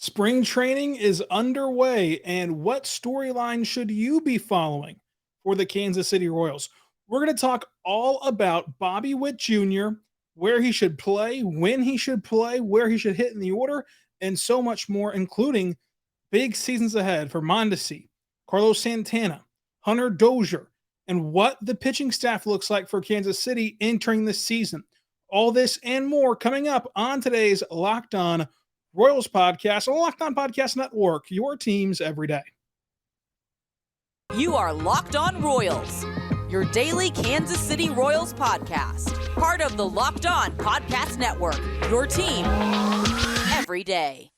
Spring training is underway, and what storyline should you be following for the Kansas City Royals? We're going to talk all about Bobby Witt Jr., where he should play, when he should play, where he should hit in the order, and so much more, including big seasons ahead for Mondesi, Carlos Santana, Hunter Dozier, and what the pitching staff looks like for Kansas City entering this season. All this and more coming up on today's Locked On Royals podcast on the Locked On Podcast Network, your teams every day. You are Locked On Royals, your daily Kansas City Royals podcast. Part of the Locked On Podcast Network, your team every day.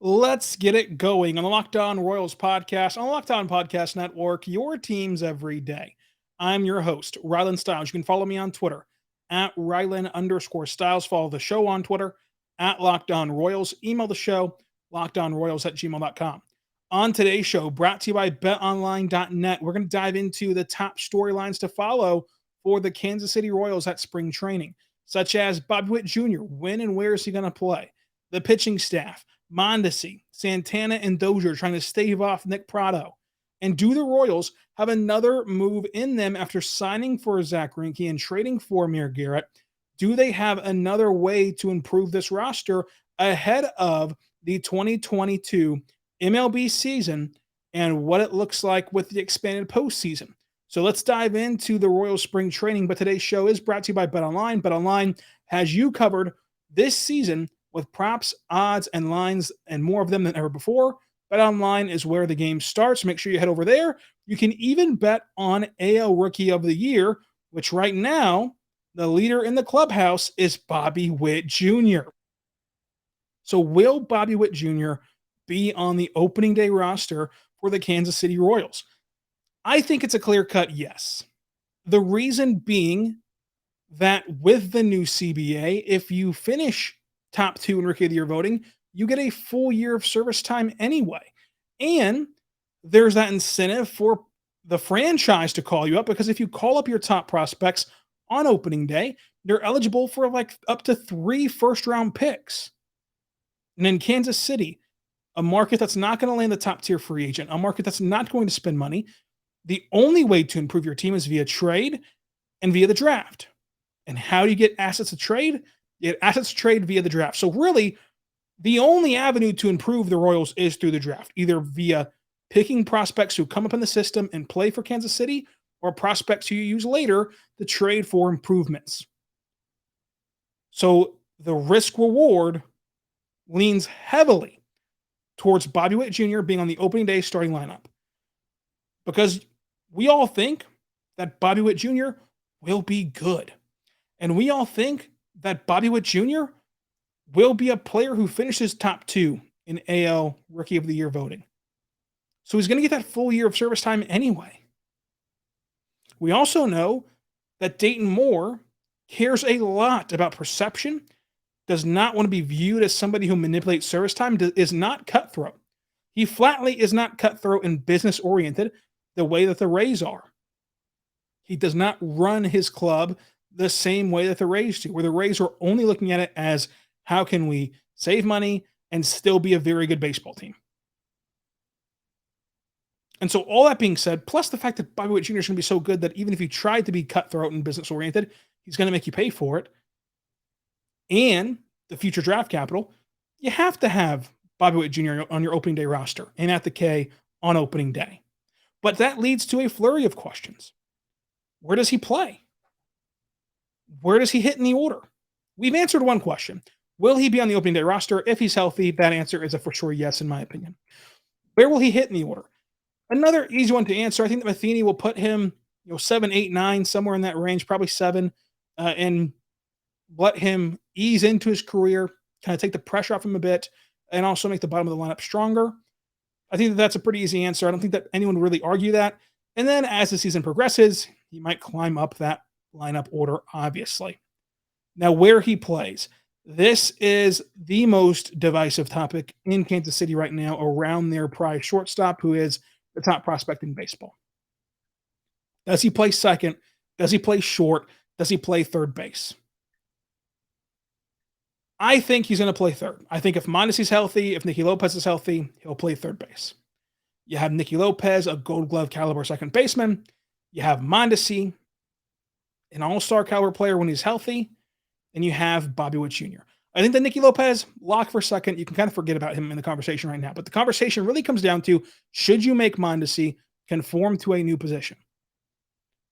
Let's get it going on the Locked On Royals podcast on the Locked On Podcast Network, your teams every day. I'm your host, Rylan Stiles. You can follow me on Twitter at Rylan_Stiles. Follow the show on Twitter at Locked On Royals. Email the show, lockedonroyals@gmail.com. On today's show, brought to you by BetOnline.net, we're going to dive into the top storylines to follow for the Kansas City Royals at spring training, such as Bobby Witt Jr., when and where is he going to play, the pitching staff, Mondesi, Santana, and Dozier trying to stave off Nick Pratto. And do the Royals have another move in them after signing for Zach Greinke and trading for Amir Garrett? Do they have another way to improve this roster ahead of the 2022 MLB season and what it looks like with the expanded postseason? So let's dive into the Royals spring training. But today's show is brought to you by BetOnline. BetOnline has you covered this season with props, odds, and lines, and more of them than ever before. BetOnline is where the game starts. Make sure you head over there. You can even bet on AL Rookie of the Year, which right now, the leader in the clubhouse is Bobby Witt Jr. So will Bobby Witt Jr. be on the opening day roster for the Kansas City Royals? I think it's a clear-cut yes. The reason being that with the new CBA, if you finish top 2 in Rookie of the Year voting, you get a full year of service time anyway. And there's that incentive for the franchise to call you up, because if you call up your top prospects on opening day, you're eligible for like up to 3 first-round picks. And in Kansas City, a market that's not going to land the top-tier free agent, a market that's not going to spend money, the only way to improve your team is via trade and via the draft. And how do you get assets to trade? Assets trade via the draft. So really, the only avenue to improve the Royals is through the draft, either via picking prospects who come up in the system and play for Kansas City, or prospects who you use later to trade for improvements. So the risk reward leans heavily towards Bobby Witt Jr. being on the opening day starting lineup, because we all think that Bobby Witt Jr. will be good. And we all think that Bobby Witt Jr. will be a player who finishes top 2 in AL Rookie of the Year voting. So he's going to get that full year of service time anyway. We also know that Dayton Moore cares a lot about perception, does not want to be viewed as somebody who manipulates service time, is not cutthroat. He flatly is not cutthroat and business-oriented the way that the Rays are. He does not run his club the same way that the Rays do, where the Rays are only looking at it as how can we save money and still be a very good baseball team. And so all that being said, plus the fact that Bobby Witt Jr. is going to be so good that even if you tried to be cutthroat and business-oriented, he's going to make you pay for it. And the future draft capital, you have to have Bobby Witt Jr. on your opening day roster and at the K on opening day. But that leads to a flurry of questions. Where does he play? Where does he hit in the order? We've answered one question. Will he be on the opening day roster? If he's healthy, that answer is a for sure yes, in my opinion. Where will he hit in the order? Another easy one to answer. I think that Matheny will put him 7, 8, 9, somewhere in that range, probably 7, and let him ease into his career, kind of take the pressure off him a bit, and also make the bottom of the lineup stronger. I think that that's a pretty easy answer. I don't think that anyone would really argue that. And then as the season progresses, he might climb up that lineup order, obviously. Now, where he plays. This is the most divisive topic in Kansas City right now around their prize shortstop, who is the top prospect in baseball. Does he play second? Does he play short? Does he play third base? I think he's going to play third. I think if Mondesi's healthy, if Nicky Lopez is healthy, he'll play third base. You have Nicky Lopez, a Gold Glove caliber second baseman. You have Mondesi, an all-star caliber player when he's healthy. And you have Bobby Witt Jr. I think that Nicky Lopez, lock for second. You can kind of forget about him in the conversation right now. But the conversation really comes down to, should you make Mondesi conform to a new position?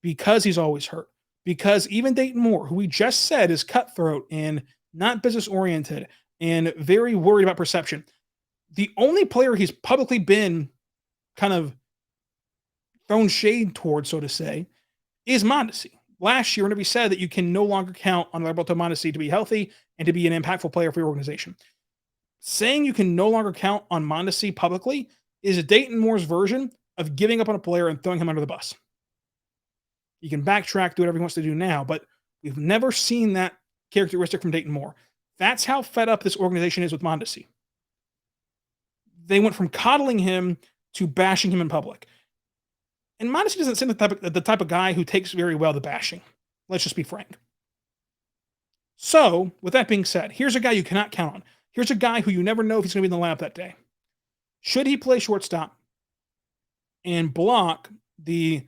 Because he's always hurt. Because even Dayton Moore, who we just said is cutthroat and not business-oriented and very worried about perception, the only player he's publicly been kind of thrown shade towards, so to say, is Mondesi. Last year, whenever he said that you can no longer count on Roberto Mondesi to be healthy and to be an impactful player for your organization. Saying you can no longer count on Mondesi publicly is Dayton Moore's version of giving up on a player and throwing him under the bus. He can backtrack, do whatever he wants to do now, but we've never seen that characteristic from Dayton Moore. That's how fed up this organization is with Mondesi. They went from coddling him to bashing him in public. And Mondesi doesn't seem the type of guy who takes very well the bashing. Let's just be frank. So, with that being said, here's a guy you cannot count on. Here's a guy who you never know if he's going to be in the lineup that day. Should he play shortstop and block the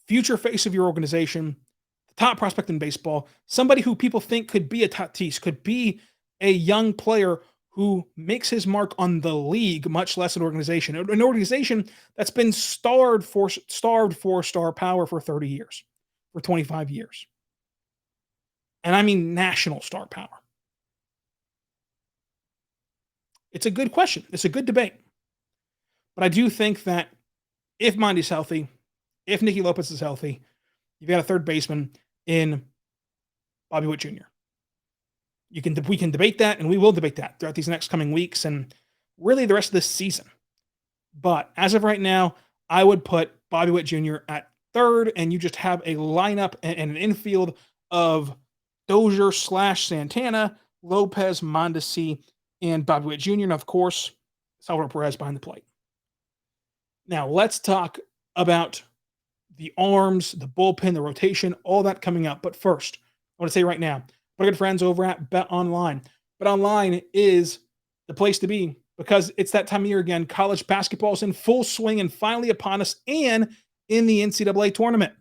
future face of your organization, the top prospect in baseball, somebody who people think could be a Tatis, could be a young player who makes his mark on the league, much less an organization that's been starved for star power for 30 years, for 25 years. And I mean national star power. It's a good question. It's a good debate. But I do think that if Mondesi's healthy, if Nicky Lopez is healthy, you've got a third baseman in Bobby Witt Jr. We can debate that, and we will debate that throughout these next coming weeks and really the rest of this season. But as of right now, I would put Bobby Witt Jr. at third, and you just have a lineup and an infield of Dozier / Santana, Lopez, Mondesi, and Bobby Witt Jr., and of course, Salvador Perez behind the plate. Now, let's talk about the arms, the bullpen, the rotation, all that coming up. But first, I want to say right now, my good friends over at BetOnline. BetOnline is the place to be because it's that time of year again. College basketball is in full swing and finally upon us, and in the NCAA tournament.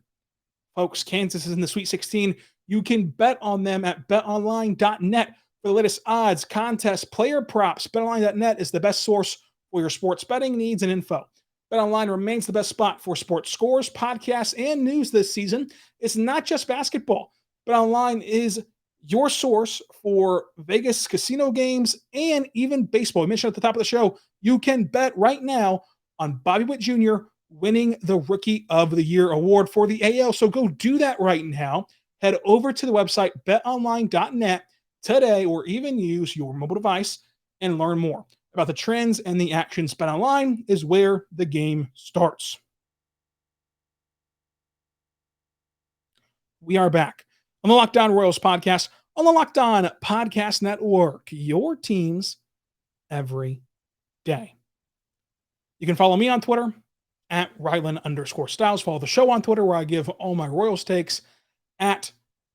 Folks, Kansas is in the Sweet 16. You can bet on them at betonline.net for the latest odds, contests, player props. BetOnline.net is the best source for your sports betting needs and info. BetOnline remains the best spot for sports scores, podcasts, and news this season. It's not just basketball. BetOnline is your source for Vegas casino games and even baseball. We mentioned at the top of the show, you can bet right now on Bobby Witt Jr. winning the Rookie of the Year award for the AL. So go do that right now. Head over to the website betonline.net today, or even use your mobile device and learn more about the trends and the actions. BetOnline is where the game starts. We are back on the Locked On Royals podcast on the Locked On Podcast Network, your teams every day. You can follow me on Twitter at Rylan_Styles. Follow the show on Twitter where I give all my Royals takes at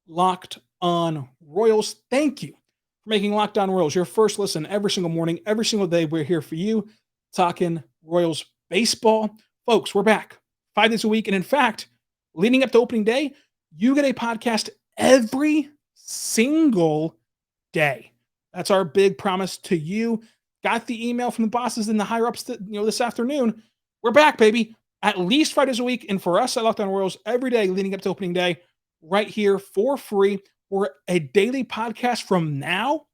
Locked On Royals. Thank you for making Locked On Royals your first listen every single morning, every single day. We're here for you talking Royals baseball. Folks, we're back 5 days a week. And in fact, leading up to opening day, you get a podcast every single day. That's our big promise to you. Got the email from the bosses and the higher ups this afternoon. We're back, baby. At least 5 days a week. And for us at Locked On Royals, every day leading up to opening day, right here for free. We're a daily podcast from now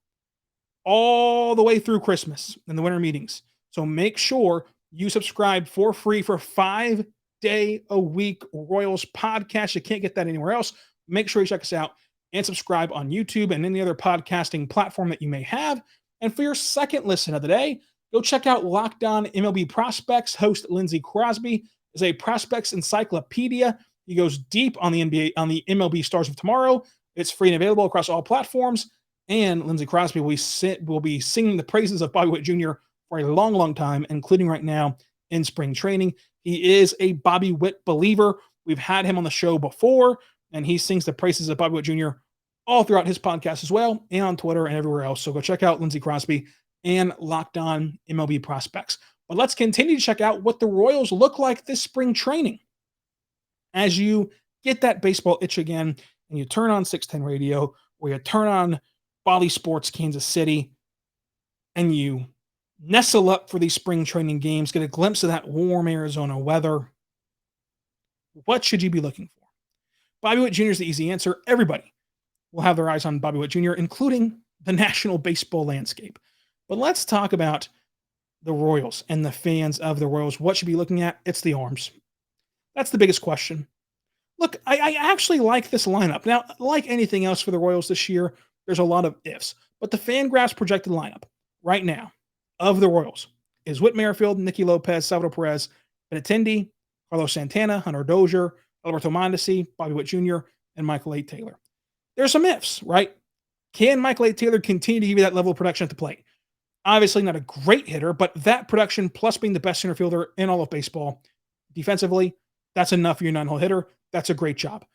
all the way through Christmas and the winter meetings. So make sure you subscribe for free for 5 day a week Royals podcast. You can't get that anywhere else. Make sure you check us out and subscribe on YouTube and any other podcasting platform that you may have. And for your second listen of the day, go check out Locked On MLB Prospects. Host Lindsey Crosby is a prospects encyclopedia. He goes deep on the NBA, on the MLB stars of tomorrow. It's free and available across all platforms. And Lindsey Crosby will be singing the praises of Bobby Witt Jr. for a long, long time, including right now in spring training. He is a Bobby Witt believer. We've had him on the show before, and he sings the praises of Bobby Witt Jr. all throughout his podcast as well, and on Twitter and everywhere else. So go check out Lindsey Crosby and Locked On MLB Prospects. But let's continue to check out what the Royals look like this spring training. As you get that baseball itch again, and you turn on 610 radio, or you turn on Bally Sports Kansas City, and you nestle up for these spring training games, get a glimpse of that warm Arizona weather, what should you be looking for? Bobby Witt Jr. is the easy answer. Everybody will have their eyes on Bobby Witt Jr., including the national baseball landscape. But let's talk about the Royals and the fans of the Royals. What should be looking at? It's the arms. That's the biggest question. Look, I actually like this lineup. Now, like anything else for the Royals this year, there's a lot of ifs. But the FanGraphs projected lineup right now of the Royals is Whit Merrifield, Nicky Lopez, Salvador Perez, Benintendi, Carlos Santana, Hunter Dozier, Alberto Mondesi, Bobby Witt Jr., and Michael A. Taylor. There's some ifs, right? Can Michael A. Taylor continue to give you that level of production at the plate? Obviously not a great hitter, but that production plus being the best center fielder in all of baseball defensively, that's enough for your 9-hole hitter. That's a great job.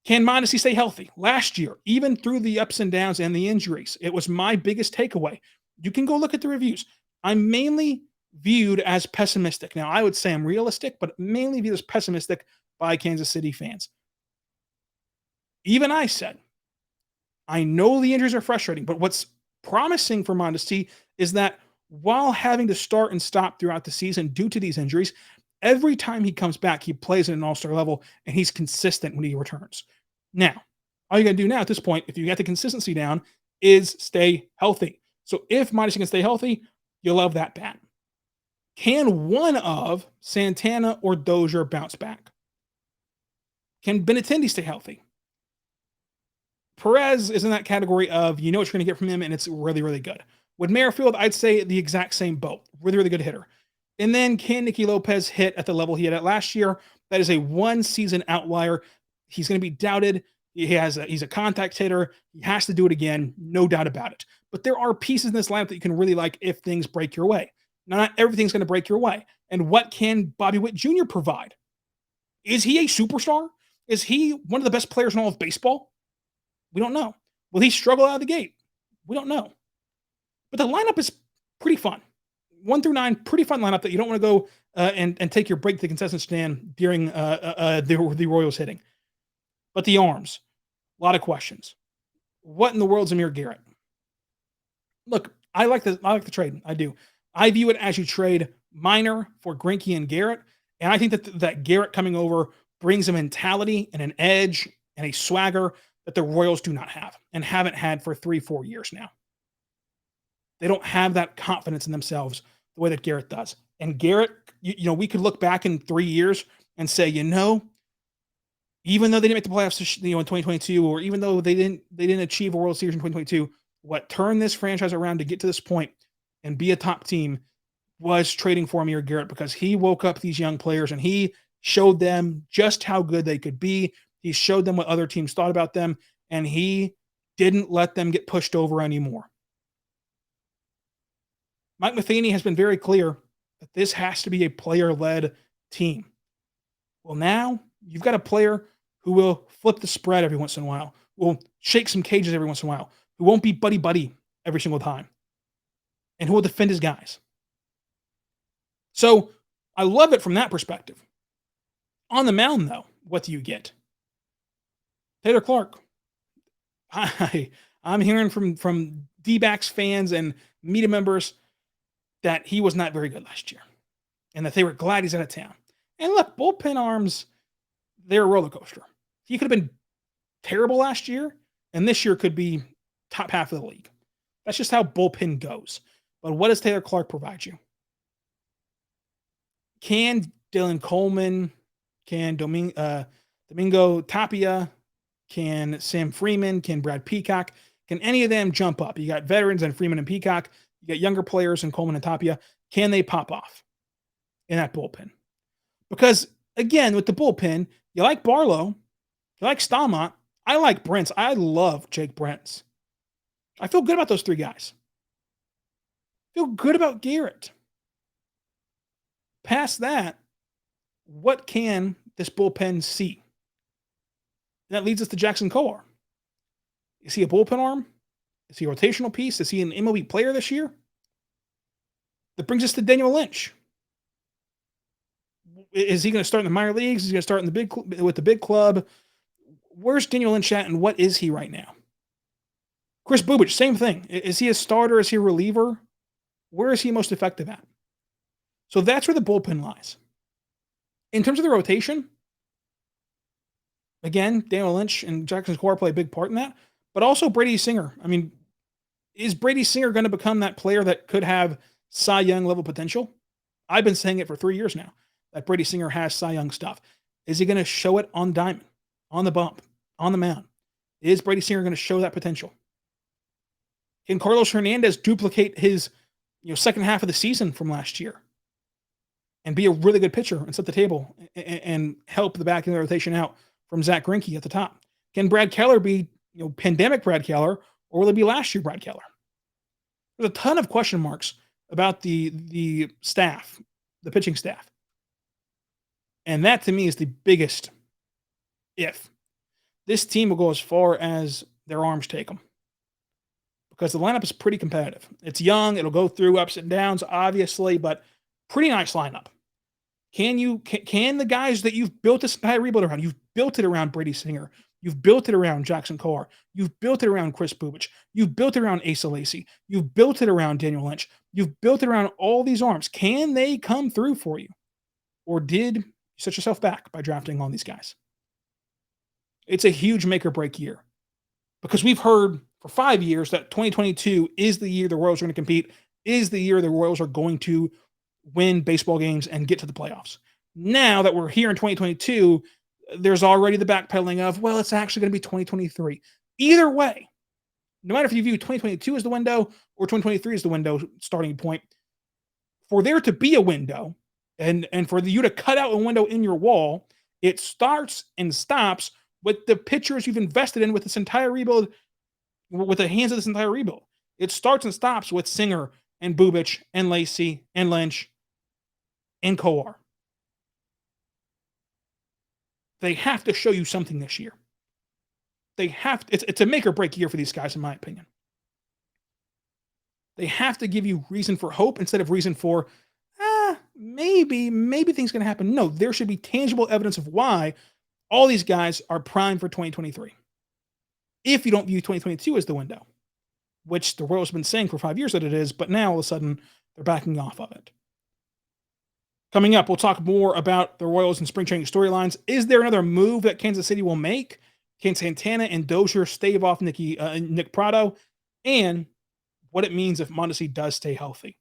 Can Mondesi stay healthy? Last year, even through the ups and downs and the injuries, it was my biggest takeaway. You can go look at the reviews. I'm mainly viewed as pessimistic. Now, I would say I'm realistic, but mainly viewed as pessimistic by Kansas City fans. Even I said, I know the injuries are frustrating, but what's promising for Mondesi is that while having to start and stop throughout the season due to these injuries, every time he comes back, he plays at an all-star level, and he's consistent when he returns. Now, all you got to do now at this point, if you get the consistency down, is stay healthy. So if Mondesi can stay healthy, you'll love that bat. Can one of Santana or Dozier bounce back? Can Benintendi stay healthy? Perez is in that category of you know what you're going to get from him, and it's really, really good. With Merrifield, I'd say the exact same boat. Really, really good hitter. And then can Nicky Lopez hit at the level he had at last year? That is a one-season outlier. He's going to be doubted. He's a contact hitter. He has to do it again, no doubt about it. But there are pieces in this lineup that you can really like if things break your way. Now, not everything's going to break your way. And what can Bobby Witt Jr. provide? Is he a superstar? Is he one of the best players in all of baseball? We don't know. Will he struggle out of the gate? We don't know. But the lineup is pretty fun. 1 through 9, pretty fun lineup that you don't want to go and take your break to the concession stand during the Royals hitting. But the arms, a lot of questions. What in the world's Amir Garrett? Look, I like the trade. I do. I view it as you trade Minor for Greinke and Garrett, and I think that Garrett coming over brings a mentality and an edge and a swagger that the Royals do not have and haven't had for 3-4 years now. They don't have that confidence in themselves the way that Garrett does. And Garrett, we could look back in 3 years and say, even though they didn't make the playoffs, in 2022, or even though they didn't achieve a World Series in 2022, what turned this franchise around to get to this point and be a top team was trading for Amir Garrett, because he woke up these young players and he showed them just how good they could be. He showed them what other teams thought about them, and he didn't let them get pushed over anymore. Mike Matheny has been very clear that this has to be a player-led team. Well, now you've got a player who will flip the spread every once in a while, will shake some cages every once in a while, who won't be buddy-buddy every single time, and who will defend his guys. So I love it from that perspective. On the mound, though, what do you get? Taylor Clark. I'm hearing from D-backs fans and media members that he was not very good last year and that they were glad he's out of town. And look, bullpen arms, they're a roller coaster. He could have been terrible last year, and this year could be top half of the league. That's just how bullpen goes. But what does Taylor Clark provide you? Can Dylan Coleman, can Domingo Tapia, can Sam Freeman, can Brad Peacock, can any of them jump up? You got veterans and Freeman and Peacock. You got younger players in Coleman and Tapia. Can they pop off in that bullpen? Because, again, with the bullpen, you like Barlow, you like Stalmont. I like Brents. I love Jake Brents. I feel good about those three guys. Feel good about Garrett. Past that, what can this bullpen see? And that leads us to Jackson Kowar. Is he a bullpen arm? Is he a rotational piece? Is he an MLB player this year? That brings us to Daniel Lynch. Is he going to start in the minor leagues? Is he going to start in with the big club? Where's Daniel Lynch at, and what is he right now? Chris Bubic, same thing. Is he a starter? Is he a reliever? Where is he most effective at? So that's where the bullpen lies. In terms of the rotation, again, Daniel Lynch and Jackson Kowar play a big part in that, but also Brady Singer. I mean, is Brady Singer going to become that player that could have Cy Young level potential? I've been saying it for 3 years now, that Brady Singer has Cy Young stuff. Is he going to show it on diamond, on the bump, on the mound? Is Brady Singer going to show that potential? Can Carlos Hernandez duplicate his second half of the season from last year and be a really good pitcher and set the table and help the back end of the rotation out from Zach Greinke at the top? Can Brad Keller be pandemic Brad Keller, or will it be last year Brad Keller? There's a ton of question marks about the staff, the pitching staff. And that to me is the biggest if. This team will go as far as their arms take them, because the lineup is pretty competitive. It's young. It'll go through ups and downs, obviously, but pretty nice lineup. Can the guys that you've built this entire rebuild around, you've built it around Brady Singer, you've built it around Jackson Kowar, you've built it around Chris Bubic, you've built it around Asa Lacy, you've built it around Daniel Lynch, you've built it around all these arms. Can they come through for you? Or did you set yourself back by drafting all these guys? It's a huge make or break year, because we've heard for 5 years that 2022 is the year the Royals are going to compete, is the year the Royals are going to win baseball games and get to the playoffs. Now that we're here in 2022, there's already the backpedaling of, well, it's actually going to be 2023. Either way, no matter if you view 2022 as the window or 2023 as the window starting point, for there to be a window and for you to cut out a window in your wall, it starts and stops with the pitchers you've invested in with this entire rebuild, with the hands of this entire rebuild. It starts and stops with Singer and Bubic and Lacy and Lynch and Kowar. They have to show you something this year. They have to, it's a make or break year for these guys, in my opinion. They have to give you reason for hope instead of reason for, maybe things can happen. No, there should be tangible evidence of why all these guys are primed for 2023. If you don't view 2022 as the window, which the Royals have been saying for 5 years that it is, but now all of a sudden they're backing off of it. Coming up, we'll talk more about the Royals and spring training storylines. Is there another move that Kansas City will make? Can Santana and Dozier stave off Nick Prado? And what it means if Mondesi does stay healthy.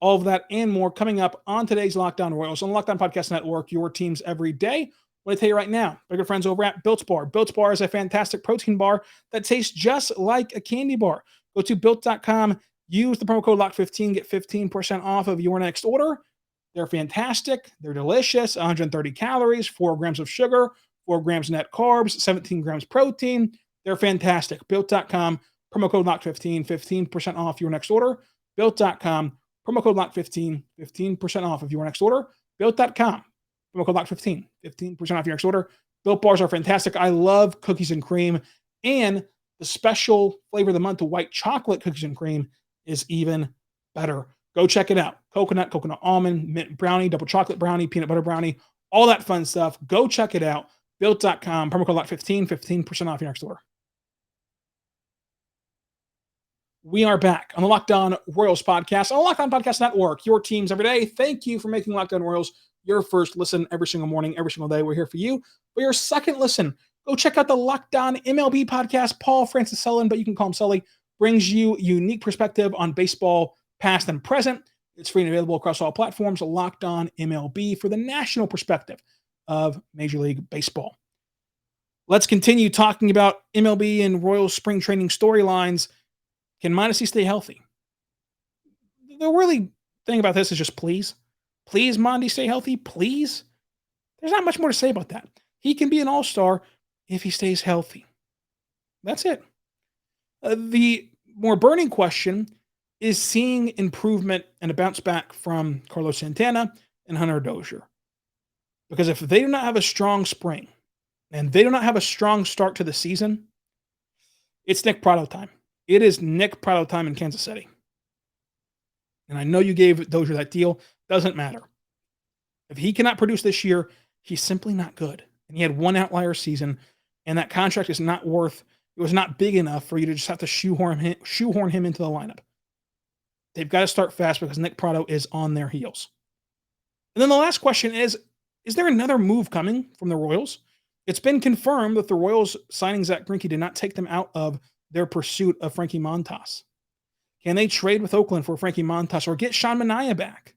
All of that and more coming up on today's Locked On Royals on the Locked On Podcast Network, your teams every day. What I tell you right now, my good friends over at Built Bar. Built Bar is a fantastic protein bar that tastes just like a candy bar. Go to Built.com, use the promo code LOCK15, get 15% off of your next order. They're fantastic. They're delicious. 130 calories, 4 grams of sugar, 4 grams net carbs, 17 grams protein. They're fantastic. Built.com, promo code LOCK15, 15% off your next order. Built.com, promo code LOCK15, 15% off of your next order. Built.com, promo code LOCK15, 15% off your next order. Built bars are fantastic. I love cookies and cream. And the special flavor of the month, the white chocolate cookies and cream, is even better. Go check it out. Coconut almond, mint brownie, double chocolate brownie, peanut butter brownie, all that fun stuff. Go check it out. Built.com, promo code LOCK15, 15% off your next order. We are back on the Locked On Royals podcast, on the Locked On Podcast Network, your teams every day. Thank you for making Locked On Royals your first listen every single morning, every single day. We're here for you. For your second listen, go check out the Locked On MLB podcast. Paul Francis Sullen, but you can call him Sully, brings you unique perspective on baseball, past and present. It's free and available across all platforms. Locked On MLB for the national perspective of Major League Baseball. Let's continue talking about MLB and Royals spring training storylines. Can Mondesi stay healthy? The really thing about this is just please Mondesi stay healthy, please. There's not much more to say about that. He can be an all-star if he stays healthy. That's it. The more burning question is seeing improvement and a bounce back from Carlos Santana and Hunter Dozier. Because if they do not have a strong spring and they do not have a strong start to the season, it's Nick Pratto time. It is Nick Pratto time in Kansas City. And I know you gave Dozier that deal. Doesn't matter. If he cannot produce this year, he's simply not good. And he had one outlier season, and that contract is not worth, it was not big enough for you to just have to shoehorn him into the lineup. They've got to start fast because Nick Pratto is on their heels. And then the last question is there another move coming from the Royals? It's been confirmed that the Royals signing Zach Greinke did not take them out of their pursuit of Frankie Montas. Can they trade with Oakland for Frankie Montas or get Sean Manaea back?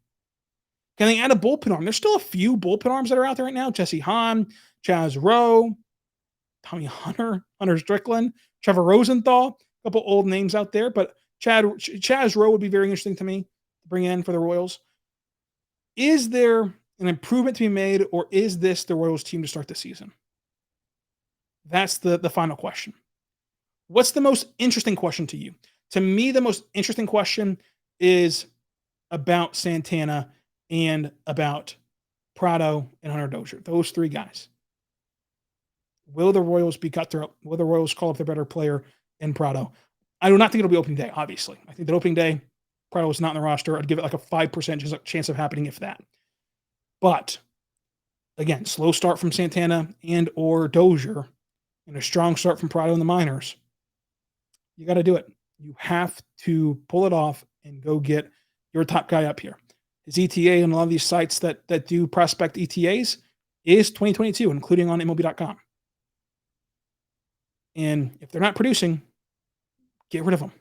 Can they add a bullpen arm? There's still a few bullpen arms that are out there right now. Jesse Hahn, Chaz Rowe, Tommy Hunter, Hunter Strickland, Trevor Rosenthal, a couple old names out there, but Chaz Rowe would be very interesting to me to bring in for the Royals. Is there an improvement to be made, or is this the Royals team to start the season? That's the final question. What's the most interesting question to you? To me, the most interesting question is about Santana and about Pratto and Hunter Dozier. Those three guys. Will the Royals be cutthroat? Will the Royals call up their better player in Pratto? I do not think it'll be opening day, obviously. I think that opening day, Pratto is not in the roster. I'd give it like a 5% chance of happening, if that. But, again, slow start from Santana and or Dozier and a strong start from Pratto in the minors. You got to do it. You have to pull it off and go get your top guy up here. His ETA on a lot of these sites that do prospect ETAs is 2022, including on MLB.com. And if they're not producing, get rid of them.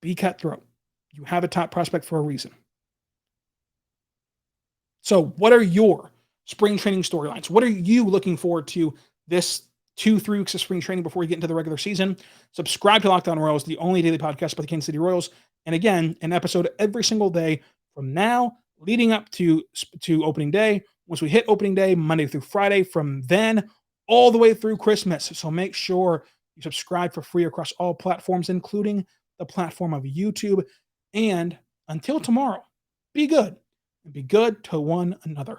Be cutthroat. You have a top prospect for a reason. So what are your spring training storylines? What are you looking forward to this 2-3 weeks of spring training before you get into the regular season? Subscribe to Locked On Royals, the only daily podcast about the Kansas City Royals. And again, an episode every single day from now leading up to opening day. Once we hit opening day, Monday through Friday, from then all the way through Christmas. So make sure you subscribe for free across all platforms, including the platform of YouTube. And until tomorrow, be good and be good to one another.